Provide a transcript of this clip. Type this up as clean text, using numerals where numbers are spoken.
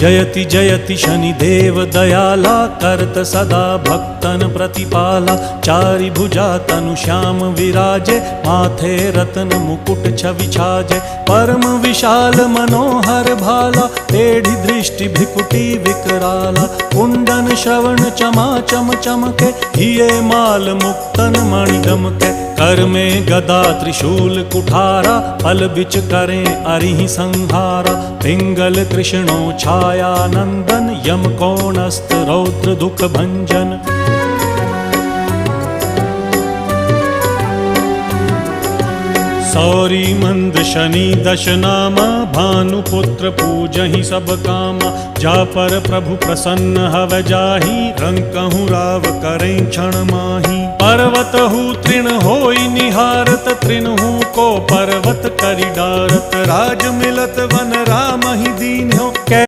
जयति जयति शनिदेव दयाला, करत सदा भक्तन प्रतिपाला। चारि भुजा तनु श्याम विराजे, माथे रत्न मुकुट छवि छाजे। परम विशाल मनोहर भाला, टेढ़ी दृष्टि भ्रिकुटी विकराला। कुंडन श्रवण चमा चम चमके, हिये माल मुक्तन मणि दमके। कर में गदा त्रिशूल कुठारा, फल बिच करें अरिहि संहारा। पिंगल कृष्णो छाया नंदन, यम कोणस्थ रौद्र दुख भंजन। सौरी मंद शनि दश नामा, भानुपुत्र पूजहि सब कामा। जा पर प्रभु प्रसन्न हव जाहि, रंकहु राव करें क्षण माहि। पर्वत हु तृण होई निहारत, तृणहु को पर्वत करि डारत। राज मिलत वन राम ही दीन हो,